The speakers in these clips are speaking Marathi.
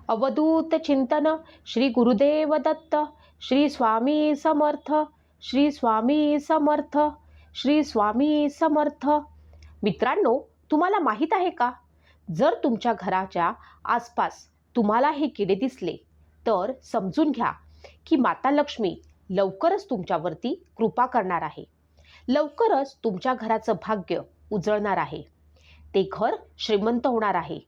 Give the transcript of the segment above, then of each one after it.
अवधूत चिंतन श्री गुरुदेव दत्त, श्री स्वामी समर्थ, श्री स्वामी समर्थ, श्री स्वामी समर्थ. मित्रांनो, तुम्हाला माहीत आहे का, जर तुमच्या घराच्या आसपास तुम्हाला हे किडे दिसले तर समजून घ्या की माता लक्ष्मी लवकरच तुमच्यावरती कृपा करणार आहे. लवकरच तुमच्या घराचं भाग्य उजळणार आहे. ते घर श्रीमंत होणार आहे.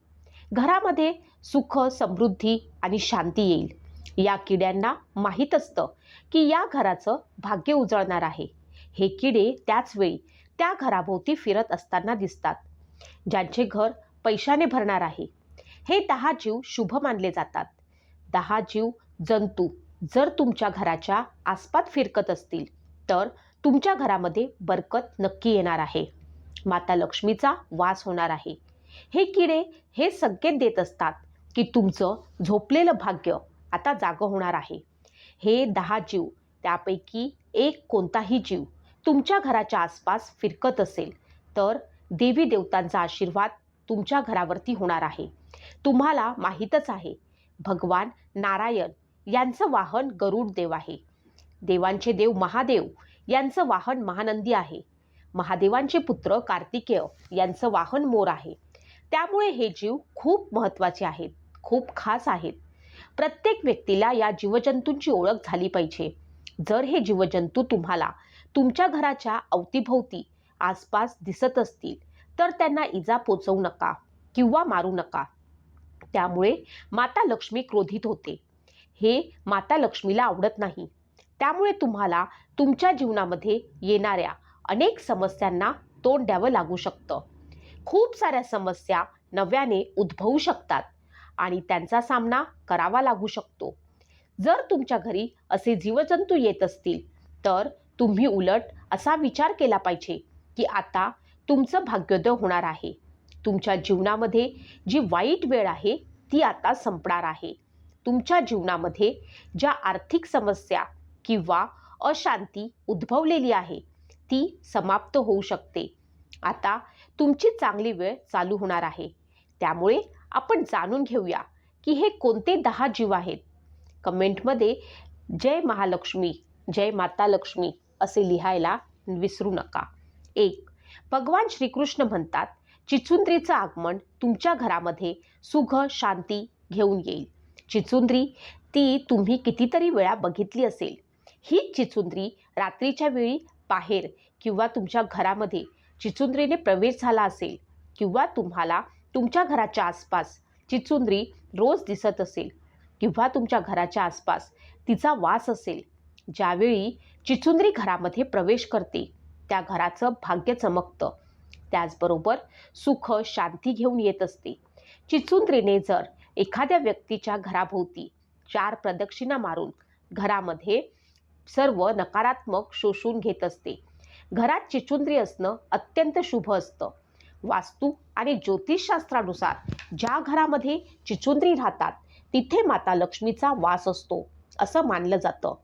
घरामध्ये सुख, समृद्धी आणि शांती येईल. या किड्यांना माहीत असतं की या घराचं भाग्य उजळणार आहे. हे किडे त्याच वेळी त्या घराभोवती फिरत असताना दिसतात. ज्यांचे घर पैशाने भरणार आहे. हे 10 जीव शुभ मानले जातात. 10 जीव जंतू जर तुमच्या घराच्या आसपास फिरकत असतील तर तुमच्या घरामध्ये बरकत नक्की येणार आहे. माता लक्ष्मीचा वास होणार आहे. हे किडे हे संकेत देत असतात की तुमचं झोपलेलं भाग्य आता जागं होणार आहे. हे 10 जीव त्यापैकी एक कोणताही जीव तुमच्या घराच्या आसपास फिरकत असेल तर देवी देवतांचा आशीर्वाद तुमच्या घरावरती होणार आहे. तुम्हाला माहीतच आहे, भगवान नारायण यांचं वाहन गरुड देव आहे. देवांचे देव महादेव यांचं वाहन महानंदी आहे. महादेवांचे पुत्र कार्तिकेय यांचं वाहन मोर आहे. त्यामुळे हे जीव खूप महत्त्वाचे आहेत, खूप खास आहेत. प्रत्येक व्यक्तीला या जीवजंतूंची ओळख झाली पाहिजे. जर हे जीवजंतू तुम्हाला तुमच्या घराच्या अवतीभोवती आसपास दिसत असतील तर त्यांना इजा पोचवू नका किंवा मारू नका. त्यामुळे माता लक्ष्मी क्रोधित होते. हे माता लक्ष्मीला आवडत नाही. त्यामुळे तुम्हाला तुमच्या जीवनामध्ये येणाऱ्या अनेक समस्यांना तोंड द्यावं लागू शकतं. खूप साऱ्या समस्या नव्याने उद्भवू शकतात आणि त्यांचा सामना करावा लागू शकतो. जर तुमच्या घरी असे जीवजंतू येत असतील तर तुम्ही उलट असा विचार केला पाहिजे की आता तुमचं भाग्योदय होणार आहे. तुमच्या जीवनामध्ये जी वाईट वेळ आहे ती आता संपणार आहे. तुमच्या जीवनामध्ये ज्या आर्थिक समस्या किंवा अशांती उद्भवलेली आहे ती समाप्त होऊ शकते. आता तुमची चांगली वेळ चालू होणार आहे. त्यामुळे आपण जाणून घेऊया की हे कोणते 10 जीव आहेत. कमेंटमध्ये जय महालक्ष्मी, जय माता लक्ष्मी असे लिहायला विसरू नका. 1. भगवान श्रीकृष्ण म्हणतात, चिचुंद्रीचं आगमन तुमच्या घरामध्ये सुख शांती घेऊन येईल. चिचुंद्री ती तुम्ही कितीतरी वेळा बघितली असेल. ही चिचुंद्री रात्रीच्या वेळी बाहेर किंवा तुमच्या घरामध्ये चिचुंद्रीने प्रवेश झाला असेल किंवा तुम्हाला तुमच्या घराच्या आसपास चिचुंद्री रोज दिसत असेल किंवा तुमच्या घराच्या आसपास तिचा वास असेल. ज्यावेळी चिचुंद्री घरामध्ये प्रवेश करते त्या घराचं भाग्य चमकतं. त्याचबरोबर सुख शांती घेऊन येत असते. चिचुंद्रीने जर एखाद्या व्यक्तीच्या घराभोवती 4 प्रदक्षिणा मारून घरामध्ये सर्व नकारात्मक शोषून घेत असते. घरात चिचुंद्री असणं अत्यंत शुभ असतं. वास्तू आणि ज्योतिषशास्त्रानुसार ज्या घरामध्ये चिचुंद्री राहतात तिथे माता लक्ष्मीचा वास असतो असं मानलं जातं.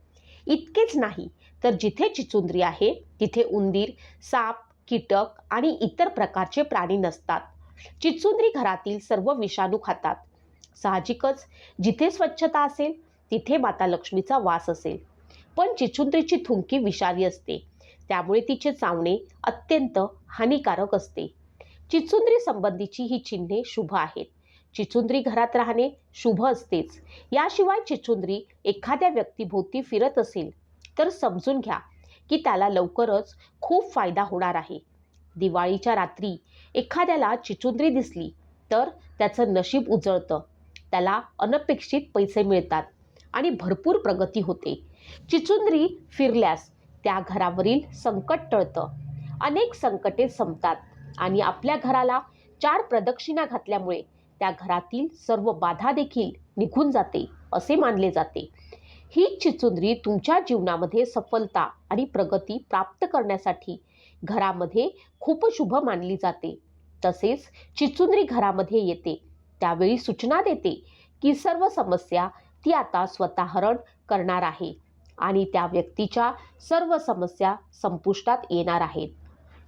इतकेच नाही तर जिथे चिचुंद्री आहे तिथे उंदीर, साप, कीटक आणि इतर प्रकारचे प्राणी नसतात. चिचुंद्री घरातील सर्व विषाणू खातात. साहजिकच जिथे स्वच्छता असेल तिथे माता लक्ष्मीचा वास असेल. पण चिचुंद्रीची थुंकी विषारी असते. त्यामुळे तिचे चावणे अत्यंत हानिकारक असते. चिचुंद्री संबंधीची ही चिन्हे शुभ आहेत. चिचुंद्री घरात राहणे शुभ असतेच. याशिवाय चिचुंद्री एखाद्या व्यक्तीभोवती फिरत असेल तर समजून घ्या की त्याला लवकरच खूप फायदा होणार आहे. दिवाळीच्या रात्री एखाद्याला चिचुंद्री दिसली तर त्याचं नशीब उजळतं. त्याला अनपेक्षित पैसे मिळतात आणि भरपूर प्रगती होते. चिचुंद्री फिरल्यास त्या घरावरील संकट टळतं. अनेक संकटे संपतात आणि आपल्या घराला 4 प्रदक्षिणा घातल्यामुळे त्या घरातील सर्व बाधा देखील निघून जाते असे मानले जाते. ही चिचुंद्री तुमच्या जीवनामध्ये सफलता आणि प्रगती प्राप्त करण्यासाठी घरामध्ये खूप शुभ मानली जाते. तसेच चिचुंद्री घरामध्ये येते त्यावेळी सूचना देते की सर्व समस्या ती आता स्वतः हरण करणार आहे आणि त्या व्यक्तीच्या सर्व समस्या संपुष्टात येणार आहेत.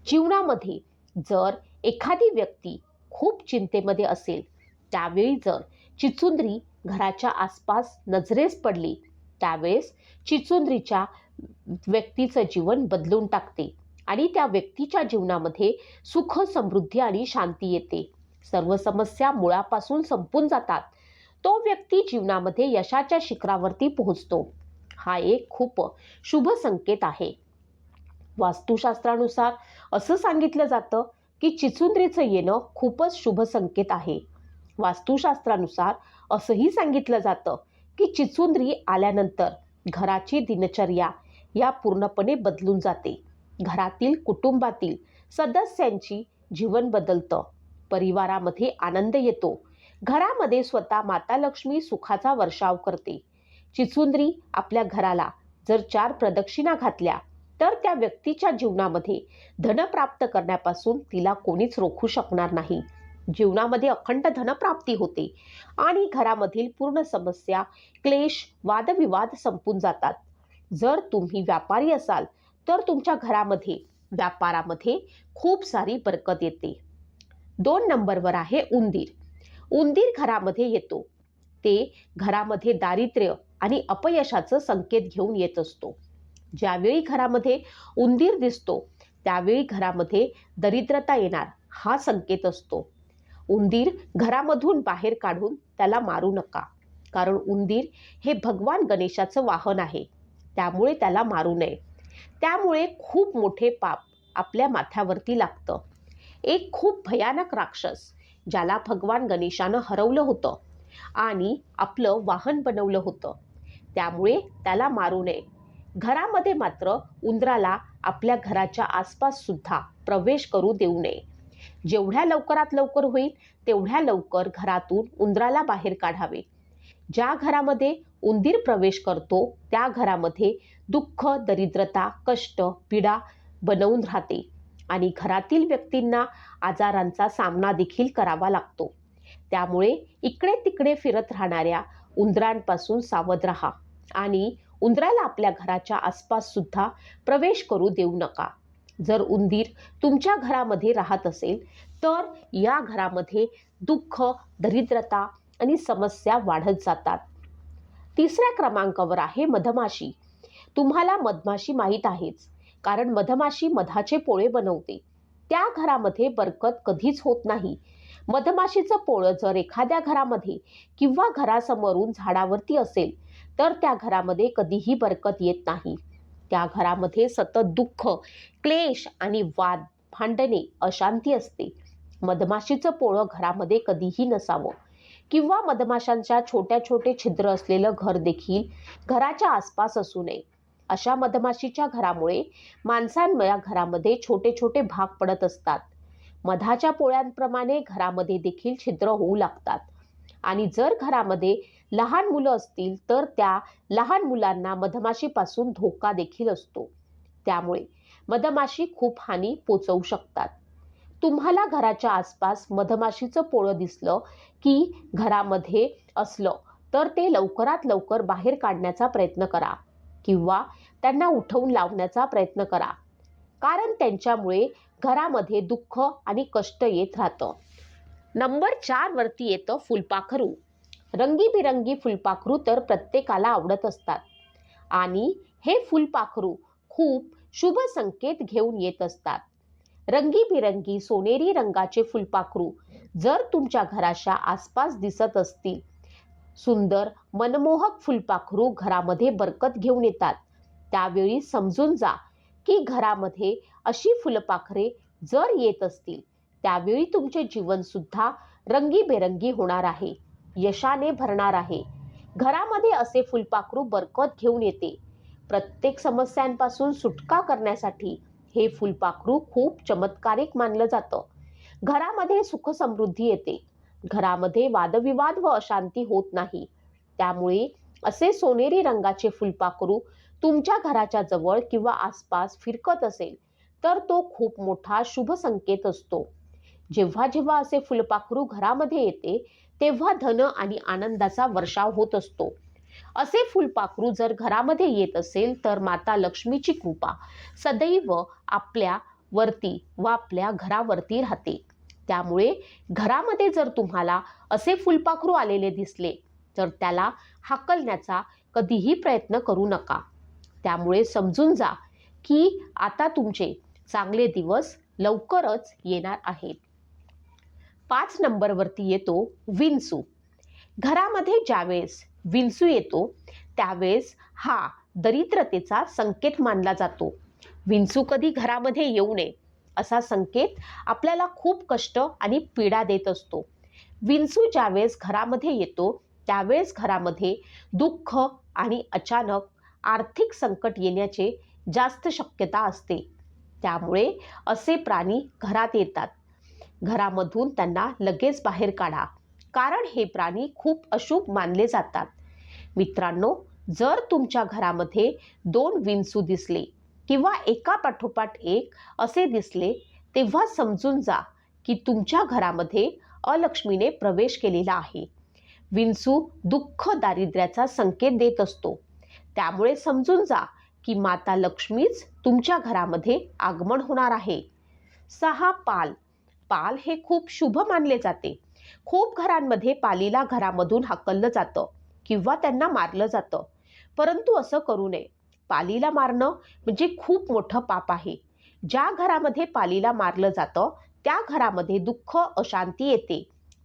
जीवनामध्ये जर एखादी व्यक्ती खूप चिंतेमध्ये असेल त्यावेळी जर चिचुंद्री घराच्या आसपास नजरेस पडली त्यावेळेस चिचुंद्रीच्या व्यक्तीचं जीवन बदलून टाकते आणि त्या व्यक्तीच्या जीवनामध्ये सुख, समृद्धी आणि शांती येते. सर्व समस्या मुळापासून संपून जातात. तो व्यक्ती जीवनामध्ये यशाच्या शिखरावरती पोहोचतो. हा एक खूप शुभ संकेत आहे. वास्तुशास्त्रानुसार असं सांगितलं जातं की चिचुंद्रीचं येणं खूपच शुभ संकेत आहे. वास्तुशास्त्रानुसार असंही सांगितलं जातं की चिचुंद्री आल्यानंतर घराची दिनचर्या या पूर्णपणे बदलून जाते. घरातील कुटुंबातील सदस्यांची जीवन बदलतं. परिवारामध्ये आनंद येतो. घरामध्ये स्वतः माता लक्ष्मी सुखाचा वर्षाव करते. चिचुंद्री आपल्या घराला जर 4 प्रदक्षिणा घातल्या तर त्या व्यक्तीच्या जीवनामध्ये धन प्राप्त करण्यापासून तिला कोणीच रोखू शकणार नाही. जीवनामध्ये अखंड धनप्राप्ती होते आणि घरामधील पूर्ण समस्या, क्लेश, वादविवाद संपून जातात. जर तुम्ही व्यापारी असाल तर तुमच्या घरामध्ये व्यापारामध्ये खूप सारी बरकत येते. 2 नंबरवर आहे उंदीर. उंदीर घरामध्ये येतो. ते घरामध्ये दारिद्र्य आणि अपयशाचं संकेत घेऊन येत असतो. ज्यावेळी घरामध्ये उंदीर दिसतो त्यावेळी घरामध्ये दरिद्रता येणार हा संकेत असतो. उंदीर घरामधून बाहेर काढून त्याला मारू नका, कारण उंदीर हे भगवान गणेशाचं वाहन आहे. त्यामुळे त्याला मारू नये. त्यामुळे खूप मोठे पाप आपल्या माथ्यावरती लागतं. एक खूप भयानक राक्षस ज्याला भगवान गणेशानं हरवलं होतं आणि आपलं वाहन बनवलं होतं, त्यामुळे त्याला मारू नये. घरामध्ये मात्र उंदराला आपल्या घराच्या आसपास सुद्धा प्रवेश करू देऊ नये. जेवढ्या लवकरात लवकर होईल तेवढ्या लवकर घरातून उंदराला बाहेर काढावे. ज्या घरामध्ये उंदीर प्रवेश करतो त्या घरामध्ये दुःख, दरिद्रता, कष्ट, पीडा बनवून राहते आणि घरातील व्यक्तींना आजारांचा सामना देखील करावा लागतो. त्यामुळे इकडे तिकडे फिरत राहणाऱ्या उंदरांपासून सावध राहा आणि उंदराला आपल्या घराच्या आसपास सुद्धा प्रवेश करू देऊ नका. जर उंदीर तुमच्या घरामध्ये राहत असेल तर या घरामध्ये दुःख, दरिद्रता आणि समस्या वाढत जातात. 3ऱ्या क्रमांकावर आहे मधमाशी. तुम्हाला मधमाशी माहीत आहेच, कारण मधमाशी मधाचे पोळे बनवते. त्या घरामध्ये बरकत कधीच होत नाही. मधमाशीचं पोळं जर एखाद्या घरामध्ये किंवा घरासमोरून झाडावरती असेल तर त्या घरामध्ये कधीही बरकत येत नाही. त्या घरामध्ये सतत दुःख, क्लेश आणि वाद, भांडणे, अशांती असते. मधमाशीचं पोळं घरामध्ये कधीही नसावं किंवा मधमाशांच्या छोटे छिद्र असलेलं घर देखील घराच्या आसपास असू नये. अशा मधमाशीच्या घरामुळे माणसांच्या घरामध्ये छोटे भाग पडत असतात. मधाच्या पोळ्यांप्रमाणे घरामध्ये देखील छिद्र होऊ लागतात आणि जर घरामध्ये लहान मुलं असतील तर त्या लहान मुलांना मधमाशीपासून धोका देखील असतो. त्यामुळे मधमाशी खूप हानी पोचवू शकतात. तुम्हाला घराच्या आसपास मधमाशीचं पोळं दिसलं की घरामध्ये असलं तर ते लवकरात लवकर बाहेर काढण्याचा प्रयत्न करा किंवा त्यांना उठवून लावण्याचा प्रयत्न करा, कारण त्यांच्यामुळे घरामध्ये दुःख आणि कष्ट येत राहतं. नंबर 4 वरती येतं फुलपाखरू. रंगीबिरंगी फुलपाखरू तर प्रत्येकाला आवडत असतात आणि हे फुलपाखरू खूप शुभ संकेत घेऊन येत असतात. रंगीबिरंगी सोनेरी रंगाचे फुलपाखरू जर तुमच्या घराच्या आसपास दिसत असतील, सुंदर मनमोहक फुलपाखरू घरामध्ये बरकत घेऊन येतात. त्यावेळी समजून जा की घरामध्ये अशी फुलपाखरे जर येत असतील त्यावेळी तुमचे जीवन सुद्धा रंगीबेरंगी होणार आहे, यशाने भरणार आहे. घरामध्ये असे फुलपाखरू बरकत घेऊन येते. प्रत्येक समस्यांपासून सुटका करण्यासाठी हे फुलपाखरू खूप चमत्कारिक मानलं जातं. घरामध्ये सुख समृद्धी येते. घरामध्ये वादविवाद व अशांती होत नाही. त्यामुळे असे सोनेरी रंगाचे फुलपाखरू तुमच्या घराच्या जवळ किंवा आसपास फिरकत असेल तर तो खूप मोठा शुभ संकेत असतो. जेव्हा जेव्हा असे फुलपाखरू घरामध्ये येते तेव्हा धन आणि आनंदाचा वर्षाव होत असतो. असे फुलपाखरू जर घरामध्ये येत असेल तर माता लक्ष्मीची कृपा सदैव आपल्या वरती व आपल्या घरावरती राहते. त्यामुळे घरामध्ये जर तुम्हाला असे फुलपाखरू आलेले दिसले तर त्याला हाकलण्याचा कधीही प्रयत्न करू नका. त्यामुळे समजून जा की आता तुमचे चांगले दिवस लवकरच येणार आहेत. 5 नंबरवरती येतो विंचू. घरामध्ये ज्यावेळेस विंचू येतो त्यावेळेस हा दरिद्रतेचा संकेत मानला जातो. विंचू कधी घरामध्ये येऊ नये असा संकेत आपल्याला खूप कष्ट आणि पीडा देत असतो. विंचू ज्यावेळेस घरामध्ये येतो त्यावेळेस घरामध्ये दुःख आणि अचानक आर्थिक संकट येण्याचे जास्त शक्यता असते. त्यामुळे असे प्राणी घरात येतात. घरामधून त्यांना लगेच बाहेर काढा, कारण हे प्राणी खूप अशुभ मानले जातात. मित्रांनो, जर तुमच्या घरामध्ये 2 विंचू दिसले किंवा एका पाठोपाठ एक असे दिसले तेव्हा समजून जा की तुमच्या घरामध्ये अलक्ष्मीने प्रवेश केलेला आहे. विंचू दुःख दारिद्र्याचा संकेत देत असतो. त्यामुळे समजून जा की माता लक्ष्मीच तुमच्या घरामध्ये आगमन होणार आहे. 6 पाल. पाल हे खूप शुभ मानले जाते. खूप घरांमध्ये पालीला घरामधून हाकललं जातं किंवा त्यांना मारलं जातं, परंतु असं करू नये. पालीला मारणं म्हणजे खूप मोठं पाप आहे. ज्या घरामध्ये पालीला मारलं जातं त्या घरामध्ये दुःख अशांती येते.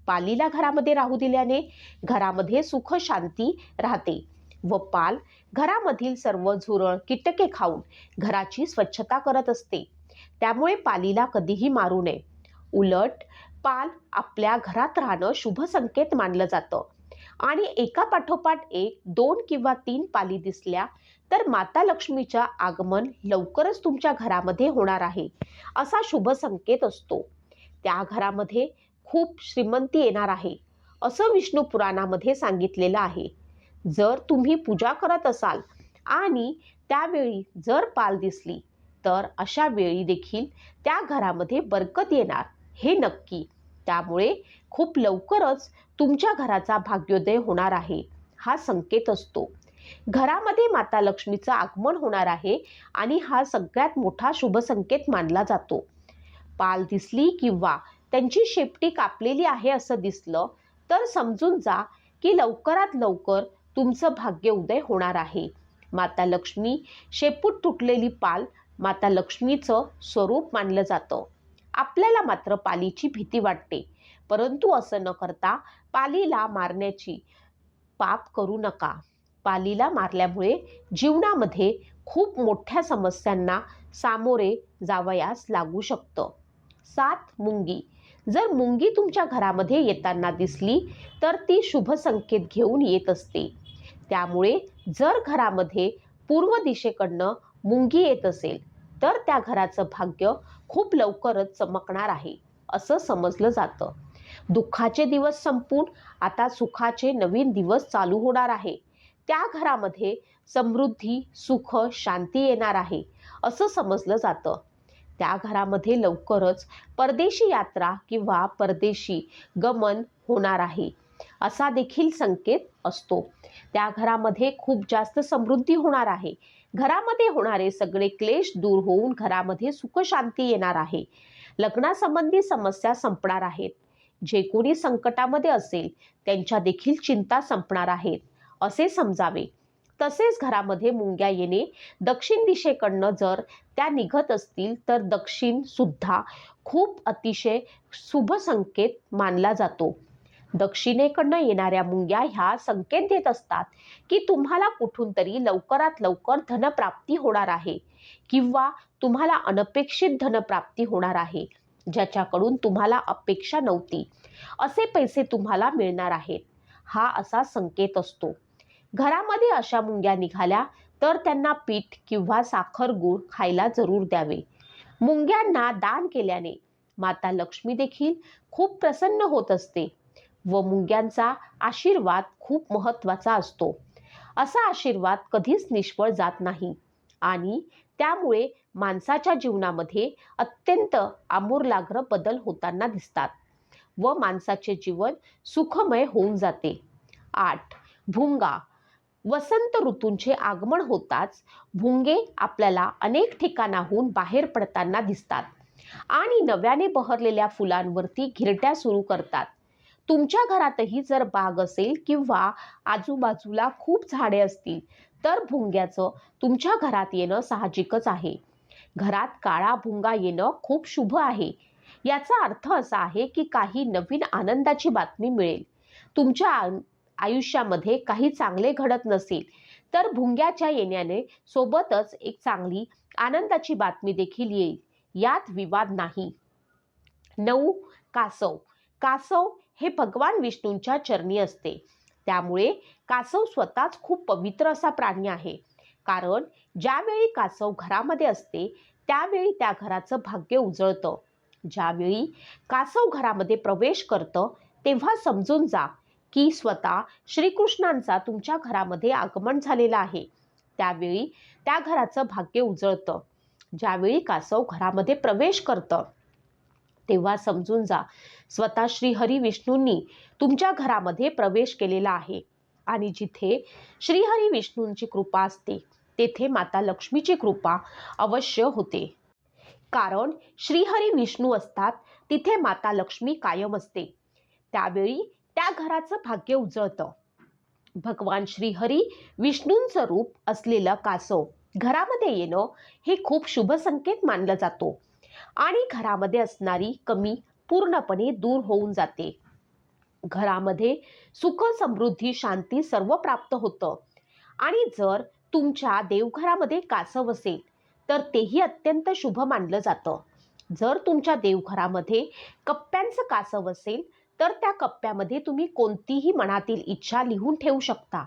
पालीला घरामध्ये राहू दिल्याने घरामध्ये सुख शांती राहते व पाल घरामधील सर्व झुरळ कीटके खाऊन घराची स्वच्छता करत असते. त्यामुळे पालीला कधीही मारू नये. उलट पाल आपल्या घरात राहणं शुभ संकेत मानलं जातं आणि एका पाठोपाठ एक 2 किंवा 3 पाली दिसल्या तर माता लक्ष्मीच्या आगमन लवकरच तुमच्या घरामध्ये होणार आहे असा शुभ संकेत असतो. त्या घरामध्ये खूप श्रीमंती येणार आहे असं विष्णू पुराणामध्ये सांगितलेलं आहे. जर तुम्ही पूजा करत असाल आणि त्यावेळी जर पाल दिसली तर अशा वेळी देखील त्या घरामध्ये बरकत येणार हे नक्की. त्यामुळे खूप लवकरच तुमच्या घराचा भाग्योदय होणार आहे हा संकेत असतो. घरामध्ये माता लक्ष्मीचं आगमन होणार आहे आणि हा सगळ्यात मोठा शुभ संकेत मानला जातो. पाल दिसली किंवा त्यांची शेपटी कापलेली आहे असं दिसलं तर समजून जा की लवकरात लवकर तुमचं भाग्य उदय होणार आहे. माता लक्ष्मी शेपूट तुटलेली पाल माता लक्ष्मीचं स्वरूप मानलं जातं. आपल्याला मात्र पालीची भीती वाटते, परंतु असं न करता पालीला मारण्याची पाप करू नका. पालीला मारल्यामुळे जीवनामध्ये खूप मोठ्या समस्यांना सामोरे जावयास लागू शकतं. 7 मुंगी. जर मुंगी तुमच्या घरामध्ये येताना दिसली तर ती शुभ संकेत घेऊन येत असते. त्यामुळे जर घरामध्ये पूर्व दिशेकडनं मुंगी येत असेल तर त्या घराचं भाग्य खूप लवकरच चमकणार आहे असं समजलं जातं. दुःखाचे दिवस संपून आता सुखाचे नवीन दिवस चालू होणार आहे. त्या घरामध्ये समृद्धी, सुख, शांती येणार आहे असं समजलं जातं. त्या घरामध्ये लवकरच परदेशी यात्रा किंवा परदेशी गमन होणार आहे असा देखील संकेत असतो. त्या घरामध्ये खूप जास्त समृद्धी होणार आहे. घरामध्ये होणारे सगळे क्लेश दूर होऊन घरामध्ये सुख शांती येणार आहे. लग्नासंबंधी समस्या संपणार आहेत. जे कोणी संकटामध्ये असेल त्यांच्या देखील चिंता संपणार आहेत असे समजावे. तसेच घरामध्ये मुंग्या येणे, दक्षिण दिशेकडनं जर त्या निघत असतील तर दक्षिण सुद्धा खूप अतिशय शुभ संकेत मानला जातो. दक्षिणेकडनं येणाऱ्या मुंग्या ह्या संकेत देत असतात की तुम्हाला कुठून तरी लवकरात लवकर धनप्राप्ती होणार आहे किंवा तुम्हाला अनपेक्षित धनप्राप्ती होणार आहे. ज्याच्याकडून तुम्हाला अपेक्षा नव्हती असे पैसे तुम्हाला मिळणार आहेत हा असा संकेत असतो. घरामध्ये अशा मुंग्या निघाल्या तर त्यांना पीठ किंवा साखर गूळ खायला जरूर द्यावे. मुंग्यांना दान केल्याने माता लक्ष्मी देखील खूप प्रसन्न होत असते व मुंग्यांचा आशीर्वाद खूप महत्त्वाचा असतो. असा आशीर्वाद कधीच निष्फळ जात नाही आणि त्यामुळे माणसाच्या जीवनामध्ये अत्यंत आमूलाग्र बदल होताना दिसतात व माणसाचे जीवन सुखमय होऊन जाते. 8 भुंगा. वसंत ऋतूंचे आगमन होताच भुंगे आपल्याला अनेक ठिकाणाहून बाहेर पडताना दिसतात. आणि नव्याने बहरलेल्या फुलांवरती घिरट्या सुरू करतात. तुमच्या घरातही जर बाग असेल किंवा आजूबाजूला खूप झाडे असतील तर भुंग्याचं तुमच्या घरात येणं साहजिकच आहे. घरात काळा भुंगा येणं खूप शुभ आहे. याचा अर्थ असा आहे की काही नवीन आनंदाची बातमी मिळेल. तुमच्या आयुष्यामध्ये काही चांगले घडत नसेल तर भुंग्याच्या येण्याने सोबतच एक चांगली आनंदाची बातमी देखील येईल. यात विवाद नाही. 9. कासव. कासव हे भगवान विष्णूंच्या चरणी असते. त्यामुळे कासव स्वतःच खूप पवित्र असा प्राणी आहे. कारण ज्यावेळी कासव घरामध्ये असते त्यावेळी त्या घराचं भाग्य उजळतं. ज्यावेळी कासव घरामध्ये प्रवेश करतं तेव्हा समजून जा की स्वतः श्रीकृष्णांचा तुमच्या घरामध्ये आगमन झालेलं आहे. त्यावेळी त्या घराचं भाग्य उजळतं. ज्यावेळी कासव घरामध्ये प्रवेश करतं तेव्हा समजून जा स्वतः श्रीहरी विष्णूंनी तुमच्या घरामध्ये प्रवेश केलेला आहे. आणि जिथे श्रीहरी विष्णूंची कृपा असते तेथे माता लक्ष्मीची कृपा अवश्य होते. कारण श्रीहरी विष्णू असतात तिथे माता लक्ष्मी कायम असते. त्यावेळी त्या घराचं भाग्य उजळतं. भगवान श्रीहरी विष्णूंचं रूप असलेलं कासव घरामध्ये येणं हे खूप शुभ संकेत मानला जातो आणि घरामध्ये असणारी कमी पूर्णपणे दूर होऊन जाते. घरामध्ये सुख, समृद्धी, शांती सर्व प्राप्त होतं. आणि जर तुमच्या देवघरामध्ये कासव असेल तर तेही अत्यंत शुभ मानलं जातं. जर तुमच्या देवघरामध्ये कप्प्यांचं कासव असेल तर त्या कप्प्यामध्ये तुम्ही कोणतीही मनातील इच्छा लिहून ठेवू शकता.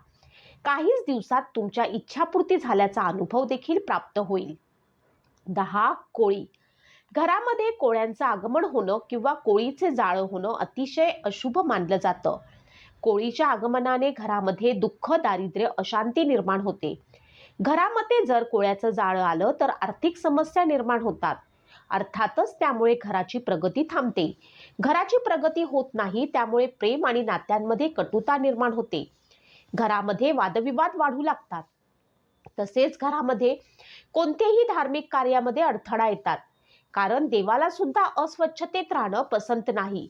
काहीच दिवसात तुमच्या इच्छापूर्ती झाल्याचा अनुभव देखील प्राप्त होईल. 10. कोळी. घरामध्ये कोळ्यांचं आगमन होणं किंवा कोळीचे जाळं होणं अतिशय अशुभ मानलं जातं. कोळीच्या आगमनाने घरामध्ये दुःख, दारिद्र्य, अशांती निर्माण होते. घरामध्ये जर कोळ्याचं जाळं आलं तर आर्थिक समस्या निर्माण होतात. अर्थातच त्यामुळे घराची प्रगती थांबते. घराची प्रगती होत नाही त्यामुळे प्रेम आणि नात्यांमध्ये कटुता निर्माण होते. घरामध्ये वादविवाद वाढू लागतात. तसेच घरामध्ये कोणत्याही धार्मिक कार्यामध्ये अडथळा येतात. कारण देवाला सुद्धा अस्वच्छतेत राहणं पसंत नाही.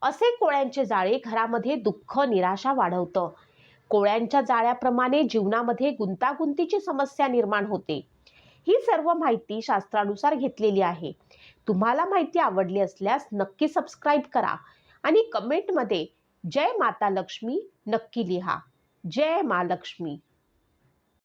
असे कोळ्यांचे जाळे घरामध्ये दुःख, निराशा वाढवतं. कोळ्यांच्या जाळ्याप्रमाणे जीवनामध्ये गुंतागुंतीची समस्या निर्माण होते. ही सर्व माहिती शास्त्रानुसार घेतलेली आहे. तुम्हाला माहिती आवडली असल्यास नक्की सबस्क्राईब करा आणि कमेंटमध्ये जय माता लक्ष्मी नक्की लिहा. जय मा लक्ष्मी.